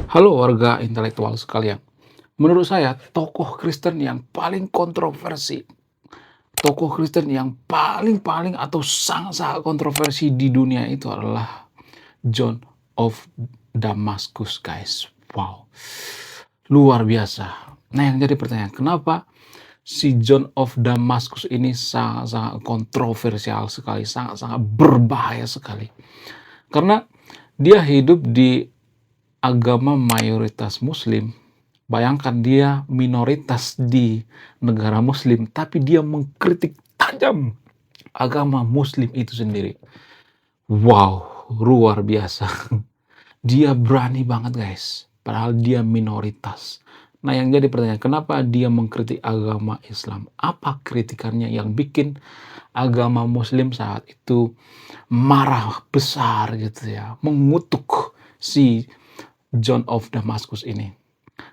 Halo warga intelektual sekalian. Menurut saya, tokoh Kristen yang paling kontroversi, tokoh Kristen yang paling atau sangat-sangat kontroversi di dunia itu adalah John of Damascus, guys. Wow, luar biasa. Nah, yang jadi pertanyaan, kenapa si John of Damascus ini sangat-sangat kontroversial sekali, sangat-sangat berbahaya sekali? Karena dia hidup di agama mayoritas Muslim. Bayangkan dia minoritas di negara Muslim, tapi dia mengkritik tajam agama Muslim itu sendiri. Wow, luar biasa. Dia berani banget, guys. Padahal dia minoritas. Nah, yang jadi pertanyaan, kenapa dia mengkritik agama Islam? Apa kritikannya yang bikin agama Muslim saat itu marah besar gitu ya, mengutuk si John of Damascus ini?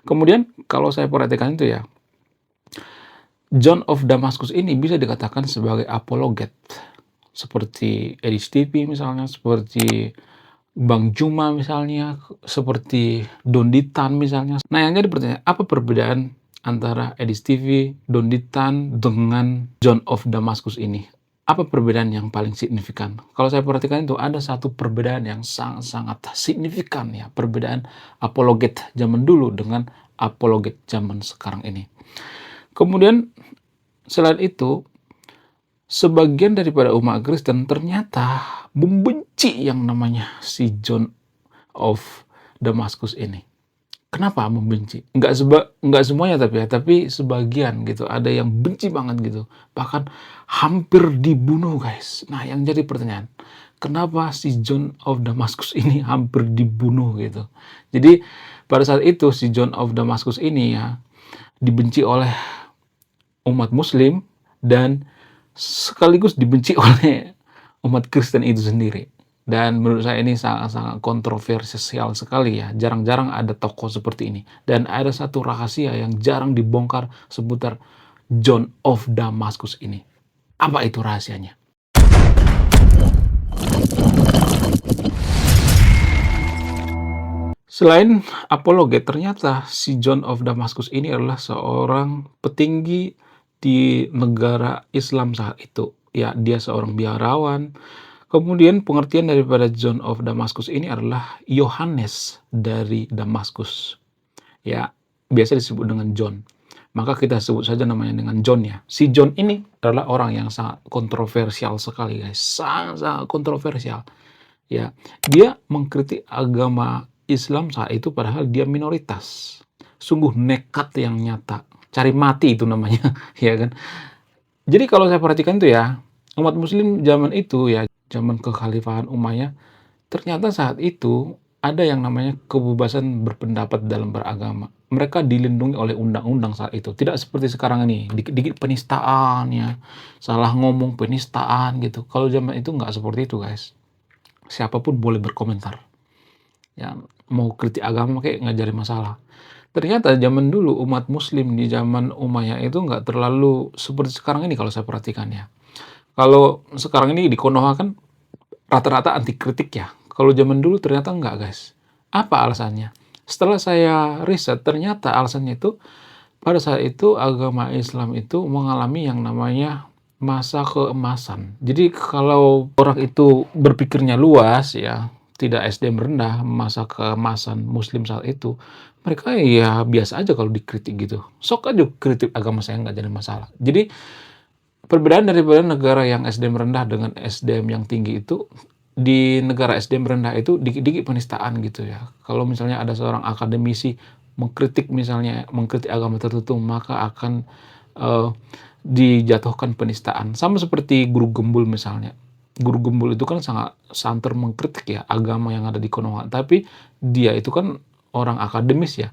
Kemudian kalau saya perhatikan itu ya, John of Damascus ini bisa dikatakan sebagai apologet. Seperti Edis TV misalnya, seperti Bang Juma misalnya, seperti Donditan misalnya. Nah, yang jadi pertanyaan, apa perbedaan antara Edis TV, Donditan dengan John of Damascus ini? Apa perbedaan yang paling signifikan? Kalau saya perhatikan itu ada satu perbedaan yang sangat-sangat signifikan ya, perbedaan apologet zaman dulu dengan apologet zaman sekarang ini. Kemudian selain itu, sebagian daripada umat Kristen ternyata membenci yang namanya si John of Damascus ini. Kenapa membenci? Enggak semuanya tapi sebagian gitu. Ada yang benci banget gitu. Bahkan hampir dibunuh, guys. Nah, yang jadi pertanyaan, kenapa si John of Damascus ini hampir dibunuh gitu? Jadi pada saat itu si John of Damascus ini ya dibenci oleh umat Muslim dan sekaligus dibenci oleh umat Kristen itu sendiri. Dan menurut saya ini sangat-sangat kontroversial sekali ya. Jarang-jarang ada tokoh seperti ini. Dan ada satu rahasia yang jarang dibongkar seputar John of Damascus ini. Apa itu rahasianya? Selain apologet, ternyata si John of Damascus ini adalah seorang petinggi di negara Islam saat itu. Ya, dia seorang biarawan. Kemudian pengertian daripada John of Damascus ini adalah Yohanes dari Damaskus. Ya, biasa disebut dengan John. Maka kita sebut saja namanya dengan John ya. Si John ini adalah orang yang sangat kontroversial sekali, guys. Sangat-sangat kontroversial. Ya, dia mengkritik agama Islam saat itu padahal dia minoritas. Sungguh nekat yang nyata. Cari mati itu namanya, ya kan? Jadi kalau saya perhatikan itu ya, umat Muslim zaman itu ya, zaman kekhalifahan Umayyah, ternyata saat itu ada yang namanya kebebasan berpendapat dalam beragama. Mereka dilindungi oleh undang-undang saat itu. Tidak seperti sekarang ini, dikit-dikit penistaan ya, salah ngomong penistaan gitu. Kalau zaman itu nggak seperti itu, guys. Siapapun boleh berkomentar. Ya, mau kritik agama kayak nggak jadi masalah. Ternyata zaman dulu umat Muslim di zaman Umayyah itu nggak terlalu seperti sekarang ini kalau saya perhatikan ya. Kalau sekarang ini di Konoha kan rata-rata anti kritik ya. Kalau zaman dulu ternyata enggak, guys. Apa alasannya? Setelah saya riset, ternyata alasannya itu pada saat itu agama Islam itu mengalami yang namanya masa keemasan. Jadi kalau orang itu berpikirnya luas ya, tidak SDM rendah, masa keemasan Muslim saat itu, mereka ya biasa aja kalau dikritik gitu. Sok aja kritik agama saya nggak jadi masalah. Jadi perbedaan daripada negara yang SDM rendah dengan SDM yang tinggi itu, di negara SDM rendah itu dikit-dikit penistaan gitu ya. Kalau misalnya ada seorang akademisi mengkritik agama tertentu, maka akan dijatuhkan penistaan. Sama seperti guru gembul misalnya. Guru gembul itu kan sangat santer mengkritik ya agama yang ada di Konoha, tapi dia itu kan orang akademis ya.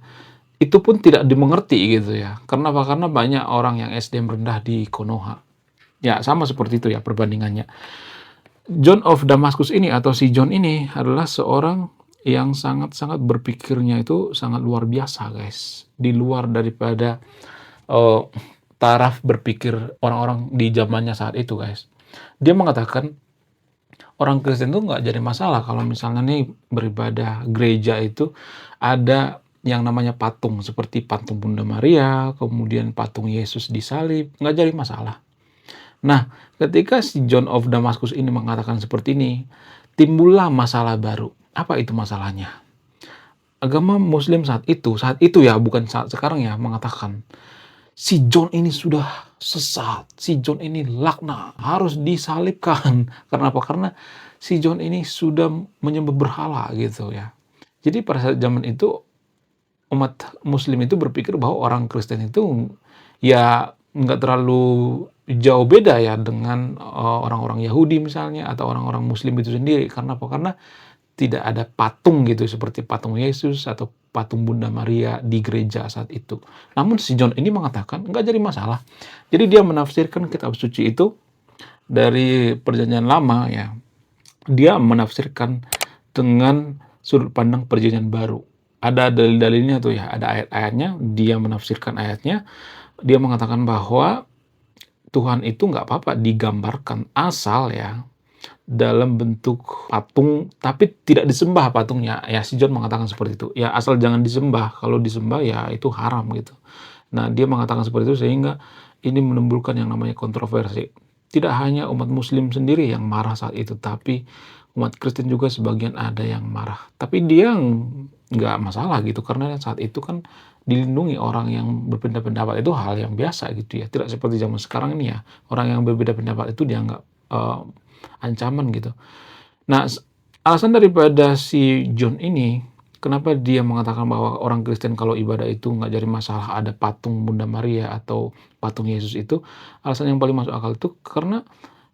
Itu pun tidak dimengerti gitu ya. Karena apa? Karena banyak orang yang SDM rendah di Konoha. Ya, sama seperti itu ya perbandingannya. John of Damascus ini atau si John ini adalah seorang yang sangat-sangat berpikirnya itu sangat luar biasa, guys. Di luar daripada uh, taraf berpikir orang-orang di zamannya saat itu, guys. Dia mengatakan orang Kristen tuh nggak jadi masalah kalau misalnya nih beribadah gereja itu ada yang namanya patung, seperti patung Bunda Maria, kemudian patung Yesus disalib, nggak jadi masalah. Nah, ketika si John of Damascus ini mengatakan seperti ini, timbullah masalah baru. Apa itu masalahnya? Agama Muslim saat itu ya, bukan saat sekarang ya, mengatakan si John ini sudah sesat, si John ini laknat, harus disalibkan. Karena apa? Karena si John ini sudah menyembah berhala gitu ya. Jadi pada saat zaman itu umat Muslim itu berpikir bahwa orang Kristen itu ya nggak terlalu jauh beda ya dengan orang-orang Yahudi misalnya atau orang-orang Muslim itu sendiri. Karena apa? Karena tidak ada patung gitu seperti patung Yesus atau patung Bunda Maria di gereja saat itu. Namun si John ini mengatakan nggak jadi masalah. Jadi dia menafsirkan kitab suci itu dari Perjanjian Lama ya. Dia menafsirkan dengan sudut pandang Perjanjian Baru. Ada dalil-dalilnya tuh ya, ada ayat-ayatnya, dia menafsirkan ayatnya, dia mengatakan bahwa Tuhan itu nggak apa-apa digambarkan asal ya dalam bentuk patung, tapi tidak disembah patungnya. Ya, si John mengatakan seperti itu. Ya, asal jangan disembah. Kalau disembah ya itu haram gitu. Nah, dia mengatakan seperti itu sehingga ini menimbulkan yang namanya kontroversi. Tidak hanya umat Muslim sendiri yang marah saat itu, tapi umat Kristen juga sebagian ada yang marah. Tapi dia nggak masalah gitu, karena saat itu kan dilindungi orang yang berbeda pendapat itu hal yang biasa gitu ya. Tidak seperti zaman sekarang ini ya, orang yang berbeda pendapat itu dianggap ancaman gitu. Nah, alasan daripada si John ini, kenapa dia mengatakan bahwa orang Kristen kalau ibadah itu nggak jadi masalah ada patung Bunda Maria atau patung Yesus itu, alasan yang paling masuk akal itu karena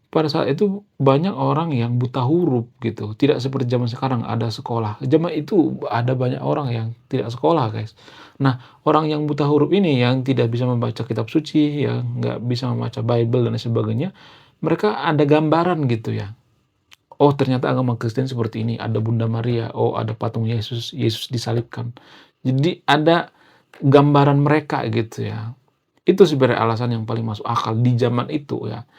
pada saat itu banyak orang yang buta huruf gitu. Tidak seperti zaman sekarang ada sekolah. Zaman itu ada banyak orang yang tidak sekolah, guys. Nah, orang yang buta huruf ini yang tidak bisa membaca kitab suci, yang nggak bisa membaca Bible dan sebagainya, mereka ada gambaran gitu ya. Oh, ternyata agama Kristen seperti ini, ada Bunda Maria, oh ada patung Yesus, Yesus disalibkan. Jadi ada gambaran mereka gitu ya. Itu sebenarnya alasan yang paling masuk akal di zaman itu ya.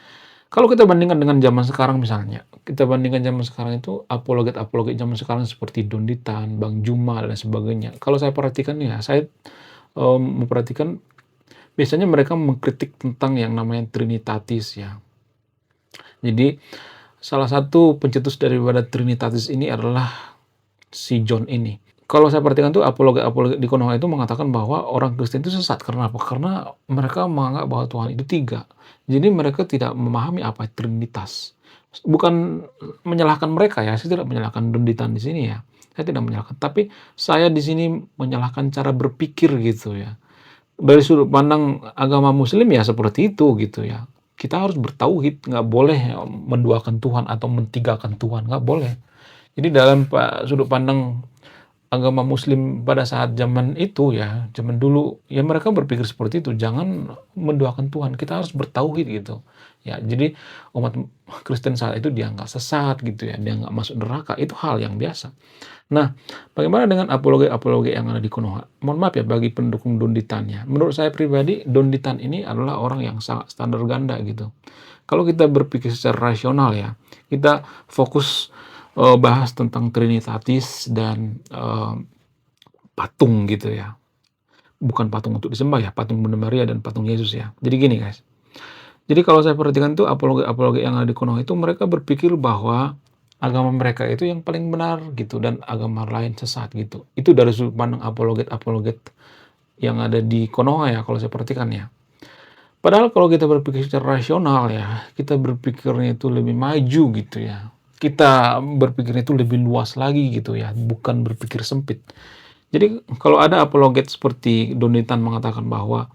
Kalau kita bandingkan dengan zaman sekarang misalnya, kita bandingkan zaman sekarang itu apologet-apologet zaman sekarang seperti Donditan, Bang Juma dan sebagainya. Kalau saya perhatikan ya, saya memperhatikan biasanya mereka mengkritik tentang yang namanya Trinitatis ya. Jadi salah satu pencetus daripada Trinitatis ini adalah si John ini. Kalau saya perhatikan tuh apologet-apologet di Konoha itu mengatakan bahwa orang Kristen itu sesat. Karena apa? Karena mereka menganggap bahwa Tuhan itu tiga. Jadi mereka tidak memahami apa itu Trinitas. Bukan menyalahkan mereka ya, saya tidak menyalahkan Donditan di sini ya. Saya tidak menyalahkan, tapi saya di sini menyalahkan cara berpikir gitu ya. Dari sudut pandang agama Muslim ya seperti itu gitu ya. Kita harus bertauhid, nggak boleh menduakan Tuhan atau mentigakan Tuhan, nggak boleh. Jadi dalam sudut pandang agama Muslim pada saat zaman itu ya, zaman dulu, ya mereka berpikir seperti itu, jangan menduakan Tuhan, kita harus bertauhid gitu. Ya, jadi umat Kristen saat itu dia nggak sesat gitu ya, dia nggak masuk neraka, itu hal yang biasa. Nah, bagaimana dengan apologet-apologet yang ada di Konoha? Mohon maaf ya bagi pendukung Donditannya. Menurut saya pribadi, Donditan ini adalah orang yang sangat standar ganda gitu. Kalau kita berpikir secara rasional ya, kita fokus bahas tentang Trinitatis dan patung gitu ya. Bukan patung untuk disembah ya, patung Bunda Maria dan patung Yesus ya. Jadi gini guys. Jadi kalau saya perhatikan tuh apologet-apologet yang ada di Konoha itu mereka berpikir bahwa agama mereka itu yang paling benar gitu dan agama lain sesat gitu. Itu dari sudut pandang apologet-apologet yang ada di Konoha ya kalau saya perhatikan ya. Padahal kalau kita berpikir secara rasional ya, kita berpikirnya itu lebih maju gitu ya. Kita berpikirnya itu lebih luas lagi gitu ya, bukan berpikir sempit. Jadi kalau ada apologet seperti Donditan mengatakan bahwa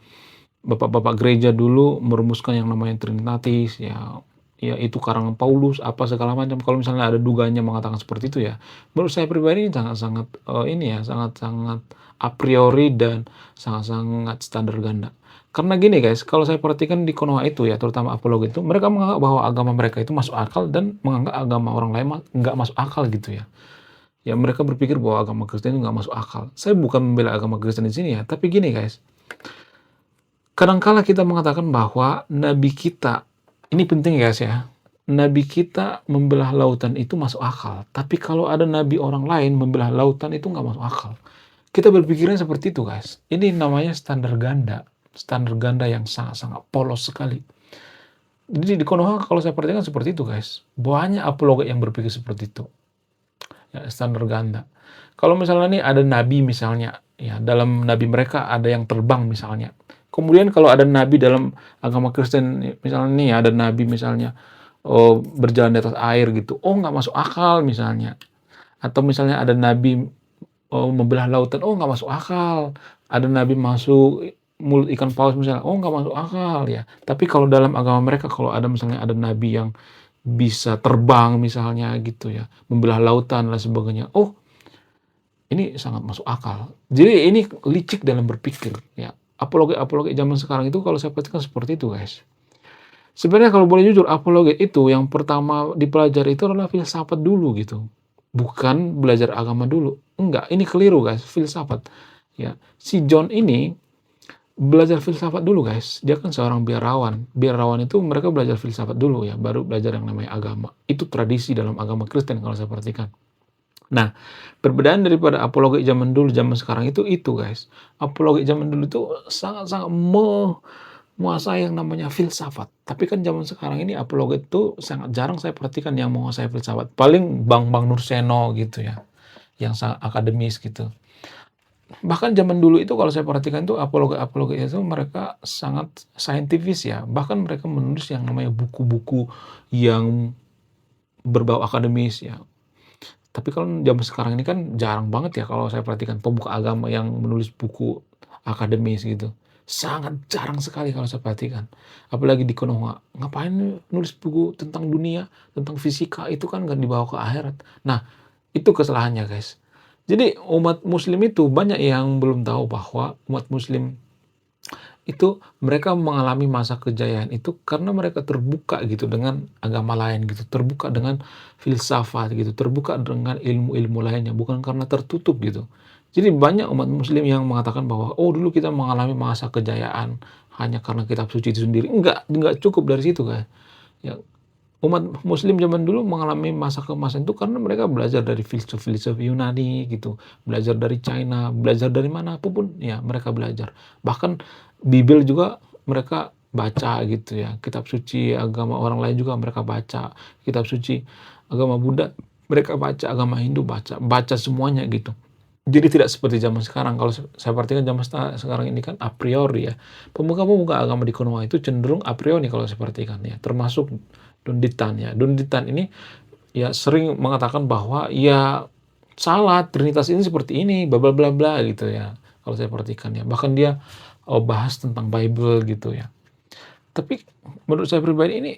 bapak-bapak gereja dulu merumuskan yang namanya Trinitatis ya, ya itu karangan Paulus apa segala macam. Kalau misalnya ada dugaannya mengatakan seperti itu ya, menurut saya pribadi ini sangat-sangat ini ya, sangat-sangat a priori dan sangat-sangat standar ganda. Karena gini guys, kalau saya perhatikan di Konoha itu ya, terutama apologet itu, mereka menganggap bahwa agama mereka itu masuk akal dan menganggap agama orang lain nggak masuk akal gitu ya. Ya mereka berpikir bahwa agama Kristen itu nggak masuk akal. Saya bukan membela agama Kristen di sini ya, tapi gini guys, kadangkala kita mengatakan bahwa nabi kita, ini penting guys ya, nabi kita membelah lautan itu masuk akal, tapi kalau ada nabi orang lain membelah lautan itu nggak masuk akal. Kita berpikirnya seperti itu, guys. Ini namanya standar ganda yang sangat-sangat polos sekali. Jadi di Konoha kalau saya perhatikan seperti itu, guys. Banyak apologet yang berpikir seperti itu. Ya, standar ganda. Kalau misalnya nih ada nabi misalnya, ya dalam nabi mereka ada yang terbang misalnya. Kemudian kalau ada nabi dalam agama Kristen, misalnya nih ada nabi misalnya berjalan di atas air gitu, oh nggak masuk akal misalnya. Atau misalnya ada nabi membelah lautan, oh nggak masuk akal. Ada nabi masuk mulut ikan paus misalnya, oh nggak masuk akal ya. Tapi kalau dalam agama mereka, kalau ada misalnya ada nabi yang bisa terbang misalnya gitu ya, membelah lautan dan sebagainya, oh ini sangat masuk akal. Jadi ini licik dalam berpikir ya. Apologet zaman sekarang itu kalau saya perhatikan seperti itu, guys. Sebenarnya kalau boleh jujur, apologet itu yang pertama dipelajari itu adalah filsafat dulu gitu. Bukan belajar agama dulu. Enggak, ini keliru, guys, filsafat. Ya, si John ini belajar filsafat dulu, guys. Dia kan seorang biarawan. Biarawan itu mereka belajar filsafat dulu ya, baru belajar yang namanya agama. Itu tradisi dalam agama Kristen kalau saya perhatikan. Nah, perbedaan daripada apologet zaman dulu, zaman sekarang itu, guys. Apologet zaman dulu itu sangat-sangat menguasai yang namanya filsafat. Tapi kan zaman sekarang ini apologet itu sangat jarang saya perhatikan yang menguasai filsafat. Paling Bang Nurseno gitu ya, yang sangat akademis gitu. Bahkan zaman dulu itu kalau saya perhatikan tuh apologet-apologet itu mereka sangat saintifis ya. Bahkan mereka menulis yang namanya buku-buku yang berbau akademis ya. Tapi kalau zaman sekarang ini kan jarang banget ya kalau saya perhatikan pemuka agama yang menulis buku akademis gitu. Sangat jarang sekali kalau saya perhatikan. Apalagi di Konoha. Ngapain nulis buku tentang dunia, tentang fisika, itu kan nggak dibawa ke akhirat. Nah, itu kesalahannya, guys. Jadi umat muslim itu banyak yang belum tahu bahwa umat muslim itu mereka mengalami masa kejayaan itu karena mereka terbuka gitu dengan agama lain gitu, terbuka dengan filsafat gitu, terbuka dengan ilmu-ilmu lainnya, bukan karena tertutup gitu. Jadi banyak umat muslim yang mengatakan bahwa, oh dulu kita mengalami masa kejayaan hanya karena kitab suci itu sendiri. Enggak cukup dari situ, guys. Ya, umat muslim zaman dulu mengalami masa keemasan itu karena mereka belajar dari filsuf-filsuf Yunani gitu, belajar dari China, belajar dari mana pun ya mereka belajar. Bahkan Bible juga mereka baca gitu ya, kitab suci agama orang lain juga mereka baca, kitab suci agama Buddha mereka baca, agama Hindu baca, baca semuanya gitu. Jadi tidak seperti zaman sekarang. Kalau saya perhatikan zaman sekarang ini kan a priori ya. Pemuka-pemuka agama di Konoha itu cenderung a priori kalau saya perhatikan ya. Termasuk Dunditan ya. Dunditan ini ya sering mengatakan bahwa ya salah, Trinitas ini seperti ini, bla bla bla bla gitu ya. Kalau saya perhatikan ya. Bahkan dia bahas tentang Bible gitu ya. Tapi menurut saya pribadi ini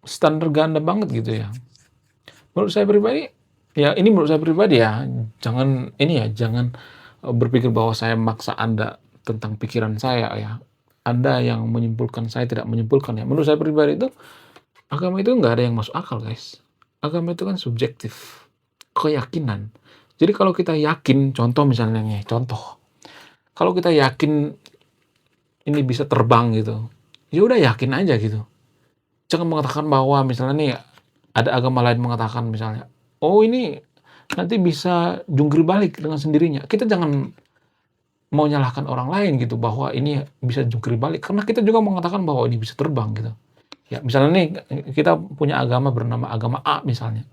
standar ganda banget gitu ya. Menurut saya pribadi, ya ini menurut saya pribadi ya, jangan berpikir bahwa saya maksa Anda tentang pikiran saya ya. Anda yang menyimpulkan, saya tidak menyimpulkan ya. Menurut saya pribadi itu, agama itu nggak ada yang masuk akal, guys. Agama itu kan subjektif, keyakinan. Jadi kalau kita yakin, contoh misalnya nih, kalau kita yakin ini bisa terbang gitu, ya udah yakin aja gitu. Jangan mengatakan bahwa misalnya nih ada agama lain mengatakan misalnya, oh ini nanti bisa jungkir balik dengan sendirinya. Kita jangan mau nyalahkan orang lain gitu bahwa ini bisa jungkir balik karena kita juga mengatakan bahwa ini bisa terbang gitu. Ya, misalnya nih kita punya agama bernama agama A misalnya.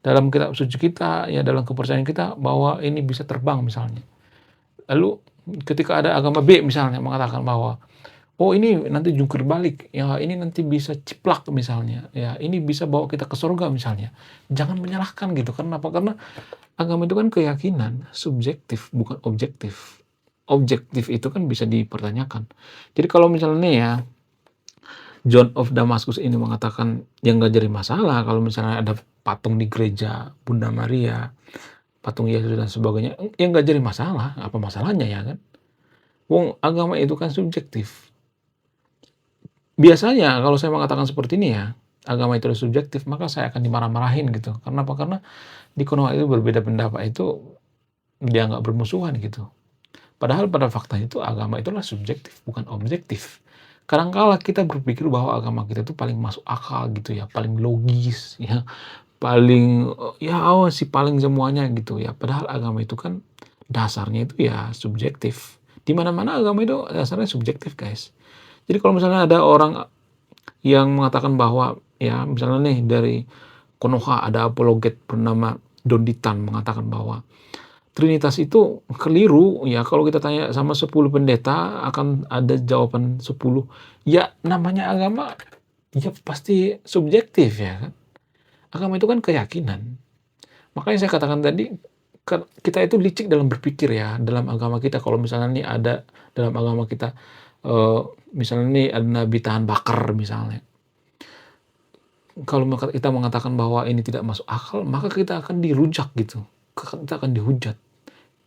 Dalam kitab suci kita ya dalam kepercayaan kita bahwa ini bisa terbang misalnya. Lalu ketika ada agama B misalnya mengatakan bahwa oh ini nanti jungkir balik, ya ini nanti bisa ciplak misalnya, ya ini bisa bawa kita ke surga misalnya. Jangan menyalahkan gitu, kenapa? Karena agama itu kan keyakinan, subjektif bukan objektif. Objektif itu kan bisa dipertanyakan. Jadi kalau misalnya nih ya, John of Damascus ini mengatakan yang nggak jadi masalah kalau misalnya ada patung di gereja Bunda Maria, patung Yesus dan sebagainya, yang nggak jadi masalah, apa masalahnya ya kan? Wong agama itu kan subjektif. Biasanya kalau saya mengatakan seperti ini ya, agama itu subjektif, maka saya akan dimarah-marahin gitu. Karena apa? Karena di Konoha itu berbeda pendapat itu dianggap bermusuhan gitu. Padahal pada faktanya itu agama itulah subjektif, bukan objektif. Kadang kala kita berpikir bahwa agama kita itu paling masuk akal gitu ya, paling logis ya, paling, ya oh si paling semuanya gitu ya. Padahal agama itu kan dasarnya itu ya subjektif. Di mana-mana agama itu dasarnya subjektif, guys. Jadi kalau misalnya ada orang yang mengatakan bahwa ya misalnya nih dari Konoha ada apologet bernama Donditan mengatakan bahwa Trinitas itu keliru ya, kalau kita tanya sama 10 pendeta akan ada jawaban 10. Ya namanya agama ya pasti subjektif ya kan. Agama itu kan keyakinan. Makanya saya katakan tadi kita itu licik dalam berpikir ya dalam agama kita. Kalau misalnya nih ada dalam agama kita eh, misalnya nih ada nabi tahan bakar misalnya. Kalau kita mengatakan bahwa ini tidak masuk akal, maka kita akan dirujak gitu. Kita akan dihujat.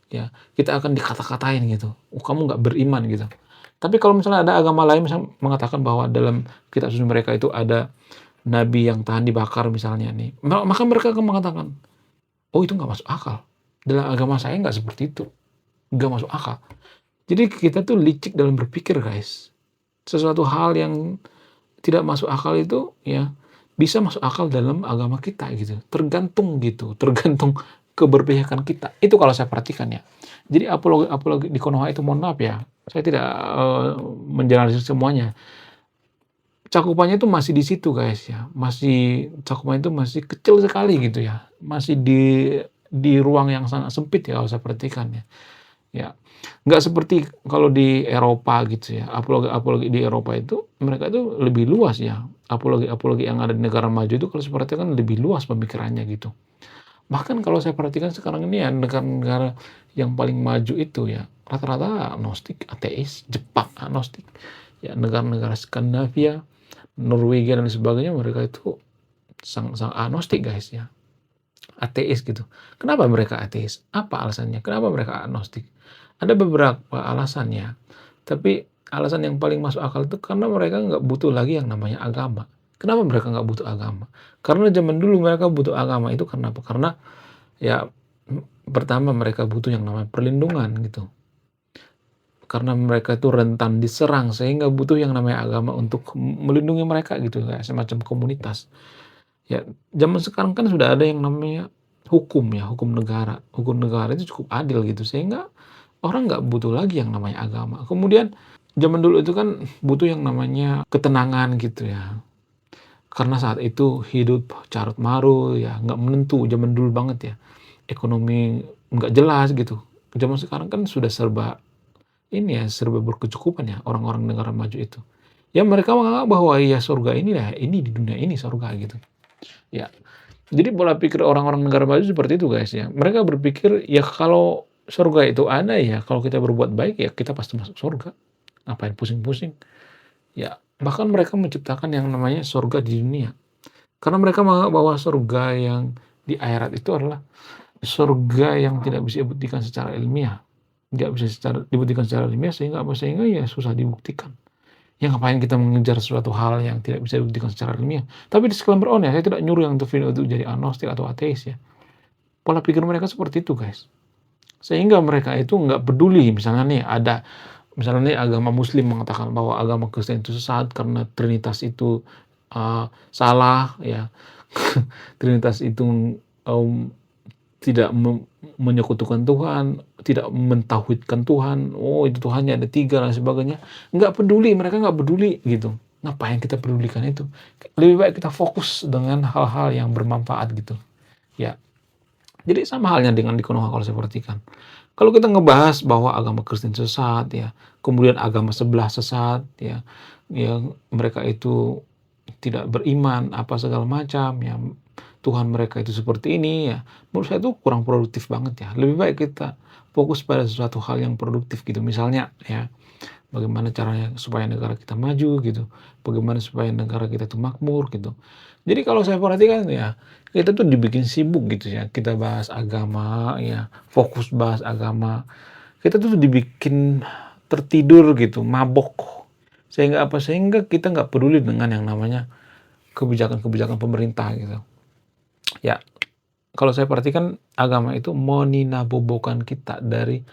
Ya, kita akan dikata-katain gitu. Oh, kamu nggak beriman gitu. Tapi kalau misalnya ada agama lain misalnya mengatakan bahwa dalam kitab suci mereka itu ada nabi yang tahan dibakar misalnya nih, maka mereka akan mengatakan, oh itu nggak masuk akal. Dalam agama saya nggak seperti itu, nggak masuk akal. Jadi kita tuh licik dalam berpikir, guys. Sesuatu hal yang tidak masuk akal itu ya bisa masuk akal dalam agama kita gitu. Tergantung gitu, tergantung keberpihakan kita. Itu kalau saya perhatikan ya. Jadi apologi di Konoha itu mohon maaf ya, saya tidak menjelaskan semuanya. Cakupannya itu masih di situ guys ya, masih cakupannya itu masih kecil sekali gitu ya, masih di ruang yang sangat sempit ya kalau saya perhatikan ya. Ya, nggak seperti kalau di Eropa gitu ya, apologi-apologi di Eropa itu mereka itu lebih luas ya, apologi-apologi yang ada di negara maju itu kalau saya perhatikan lebih luas pemikirannya gitu. Bahkan kalau saya perhatikan sekarang ini ya negara-negara yang paling maju itu ya rata-rata agnostik, ateis, Jepang agnostik, ya negara-negara Skandinavia, Norwegia dan sebagainya mereka itu sangat agnostik guys ya, ateis gitu. Kenapa mereka ateis? Apa alasannya? Kenapa mereka agnostik? Ada beberapa alasannya, tapi alasan yang paling masuk akal itu karena mereka nggak butuh lagi yang namanya agama. Kenapa mereka nggak butuh agama? Karena zaman dulu mereka butuh agama itu karena apa? Karena ya pertama mereka butuh yang namanya perlindungan gitu. Karena mereka itu rentan diserang sehingga butuh yang namanya agama untuk melindungi mereka gitu ya, semacam komunitas. Ya, zaman sekarang kan sudah ada yang namanya hukum ya, hukum negara. Hukum negara itu cukup adil gitu sehingga orang nggak butuh lagi yang namanya agama. Kemudian zaman dulu itu kan butuh yang namanya ketenangan gitu ya. Karena saat itu hidup carut marut ya, nggak menentu zaman dulu banget ya. Ekonomi nggak jelas gitu. Zaman sekarang kan sudah serba ini ya, serba berkecukupan ya orang-orang negara maju itu. Ya mereka menganggap bahwa ya surga ini lah, ini di dunia ini surga gitu. Ya. Jadi pola pikir orang-orang negara maju seperti itu guys ya. Mereka berpikir ya kalau surga itu ada ya, kalau kita berbuat baik ya kita pasti masuk surga. Ngapain pusing-pusing? Ya, bahkan mereka menciptakan yang namanya surga di dunia. Karena mereka menganggap bahwa surga yang di akhirat itu adalah surga yang tidak bisa dibuktikan secara ilmiah. Tidak bisa dibuktikan secara ilmiah sehingga apa? Sehingga ya susah dibuktikan. Ya ngapain kita mengejar suatu hal yang tidak bisa dibuktikan secara ilmiah. Tapi disclaimer on ya, saya tidak nyuruh yang terpilih untuk jadi agnostik atau ateis ya. Pola pikir mereka seperti itu guys. Sehingga mereka itu nggak peduli misalnya nih ada misalnya nih agama muslim mengatakan bahwa agama Kristen itu sesat karena Trinitas itu salah ya. Trinitas itu tidak menyekutukan Tuhan, tidak mentauhidkan Tuhan. Oh itu Tuhannya ada 3 dan sebagainya. Nggak peduli, mereka nggak peduli gitu. Ngapain kita pedulikan itu? Lebih baik kita fokus dengan hal-hal yang bermanfaat gitu. Ya, jadi sama halnya dengan di Konoha kalau saya perhatikan. Kalau kita ngebahas bahwa agama Kristen sesat ya, kemudian agama sebelah sesat ya, yang mereka itu tidak beriman apa segala macam ya, Tuhan mereka itu seperti ini ya, menurut saya itu kurang produktif banget ya. Lebih baik kita fokus pada sesuatu hal yang produktif gitu. Misalnya ya, bagaimana caranya supaya negara kita maju gitu, bagaimana supaya negara kita itu makmur gitu. Jadi kalau saya perhatikan ya, kita tuh dibikin sibuk gitu ya, kita bahas agama ya, fokus bahas agama. Kita tuh dibikin tertidur gitu, mabok. Sehingga apa? Sehingga kita nggak peduli dengan yang namanya kebijakan-kebijakan pemerintah gitu. Ya, kalau saya perhatikan agama itu meninabobokan kita dari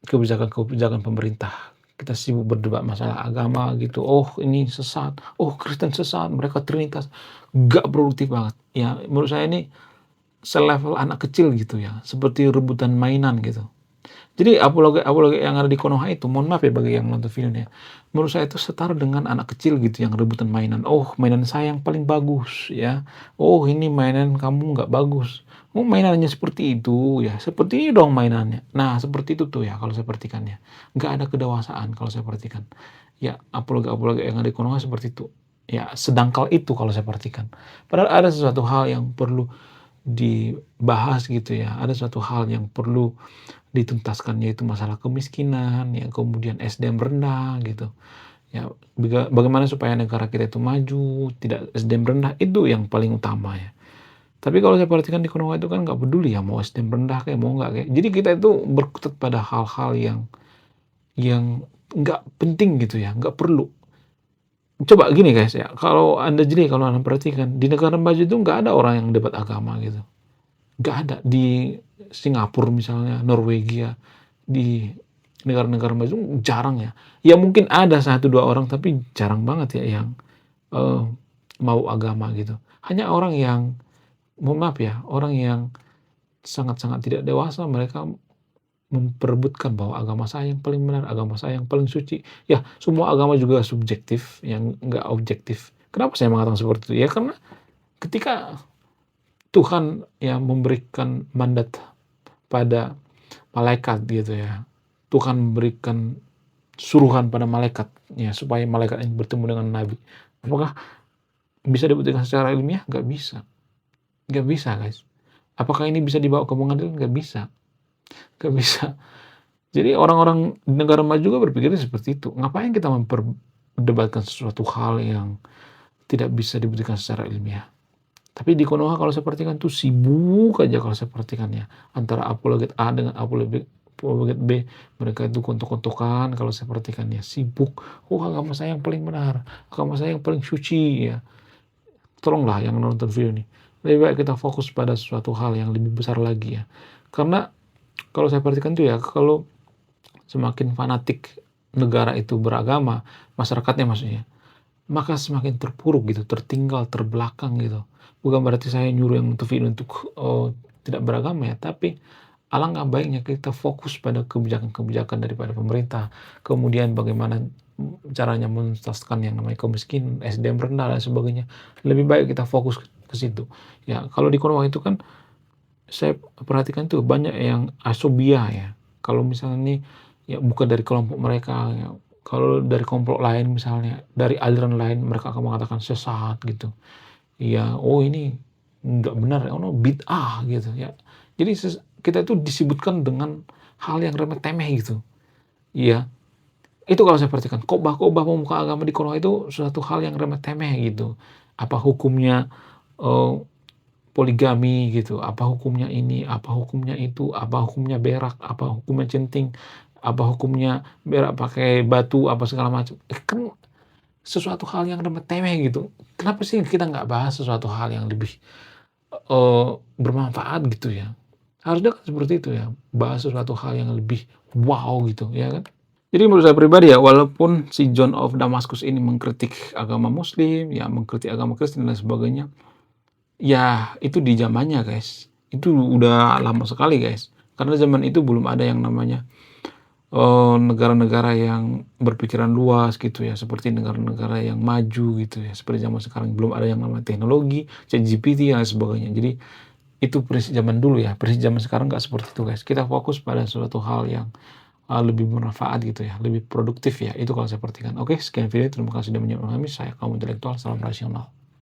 kebijakan-kebijakan pemerintah. kita sibuk berdebat masalah agama gitu, "Oh ini sesat, oh Kristen sesat, mereka Trinitas." Nggak produktif banget. Ya menurut saya ini selevel anak kecil gitu ya, seperti rebutan mainan gitu. Jadi apologet-apologet yang ada di Konoha itu, mohon maaf ya bagi yang nonton videonya, menurut saya itu setara dengan anak kecil gitu yang rebutan mainan. "Oh, mainan saya yang paling bagus," ya. "Oh, ini mainan kamu nggak bagus." "Oh, mainannya seperti itu ya, seperti ini dong mainannya." Nah, seperti itu tuh ya kalau saya perhatikan ya. Nggak ada kedewasaan kalau saya perhatikan. Ya, apologet-apologet yang ada di Konoha seperti itu. Ya, sedangkal itu kalau saya perhatikan. Padahal ada sesuatu hal yang perlu dibahas gitu ya, ada suatu hal yang perlu dituntaskan, yaitu masalah kemiskinan, ya kemudian SDM rendah gitu. Ya, bagaimana supaya negara kita itu maju, tidak SDM rendah, itu yang paling utama ya. Tapi kalau saya perhatikan di Konoha itu kan nggak peduli ya mau SDM rendah kayak mau nggak kayak. Jadi kita itu berkutat pada hal-hal yang nggak penting gitu ya, nggak perlu. Coba gini guys ya, kalau Anda perhatikan, di negara maju itu nggak ada orang yang debat agama gitu. Nggak ada. Di Singapura misalnya, Norwegia, di negara-negara maju jarang ya. Ya mungkin ada satu 2 orang, tapi jarang banget ya yang, eee, mau agama gitu. Hanya orang yang, mohon maaf ya, orang yang sangat-sangat tidak dewasa, mereka memperebutkan bahwa agama saya yang paling benar, agama saya yang paling suci. Ya, semua agama juga subjektif, yang nggak objektif. Kenapa saya mengatakan seperti itu? Ya karena ketika Tuhan yang memberikan mandat pada malaikat gitu ya. Tuhan memberikan suruhan pada malaikat ya supaya malaikat ini bertemu dengan nabi. Apakah bisa dibuktikan secara ilmiah? Nggak bisa. Nggak bisa, guys. Apakah ini bisa dibawa ke pengadilan? Nggak bisa. Nggak bisa. Jadi orang-orang di negara maju juga berpikirnya seperti itu. Ngapain kita memperdebatkan sesuatu hal yang tidak bisa dibuktikan secara ilmiah? Tapi di Konoha kalau saya perhatikan tuh sibuk aja kalau saya perhatikan ya. Antara apologet A dengan apologet B. Mereka itu kontok-kontokan kalau saya perhatikan ya. Sibuk. "Oh agama saya yang paling benar. Agama saya yang paling suci." Ya. Tolonglah yang nonton video ini. Lebih baik kita fokus pada suatu hal yang lebih besar lagi ya. Karena kalau saya perhatikan tuh ya, kalau semakin fanatik negara itu beragama, masyarakatnya maksudnya, maka semakin terpuruk gitu, tertinggal, terbelakang gitu. Bukan berarti saya nyuruh yang nonton video untuk, tidak beragama ya, tapi alangkah baiknya kita fokus pada kebijakan-kebijakan daripada pemerintah, kemudian bagaimana, caranya menuntaskan yang namanya kemiskinan, SDM rendah dan sebagainya. Lebih baik kita fokus ke situ. Ya, kalau di Konoha itu kan saya perhatikan tuh banyak yang asobia ya. Kalau misalnya nih, ya bukan dari kelompok mereka ya, kalau dari kelompok lain misalnya, dari aliran lain mereka akan mengatakan sesat gitu. Iya, "Oh ini nggak benar, oh no bid'ah," gitu ya. Jadi kita itu disebutkan dengan hal yang remeh-temeh gitu. Iya, itu kalau saya perhatikan, khotbah-khotbah pemuka agama di Konoha itu suatu hal yang remeh-temeh gitu. Apa hukumnya, eee, poligami gitu, apa hukumnya ini, apa hukumnya itu, apa hukumnya berak, apa hukumnya centing, apa hukumnya berak pakai batu, apa segala macam. Kan sesuatu hal yang remeh-temeh gitu. Kenapa sih kita nggak bahas sesuatu hal yang lebih, bermanfaat gitu ya? Harusnya kan seperti itu ya, bahas sesuatu hal yang lebih wow gitu, ya kan? Jadi menurut saya pribadi ya, walaupun si John of Damascus ini mengkritik agama muslim, ya mengkritik agama Kristen dan sebagainya, ya itu di zamannya guys. Itu udah lama sekali guys. Karena zaman itu belum ada yang namanya, negara-negara yang berpikiran luas gitu ya, seperti negara-negara yang maju gitu ya, seperti zaman sekarang. Belum ada yang namanya teknologi, ChatGPT dan sebagainya. Jadi itu prinsip zaman dulu ya, prinsip zaman sekarang nggak seperti itu guys. Kita fokus pada suatu hal yang, lebih bermanfaat gitu ya, lebih produktif ya, itu kalau saya perhatikan. Oke, sekian video, terima kasih sudah menyimak kami. Saya kaum intelektual, salam rasional.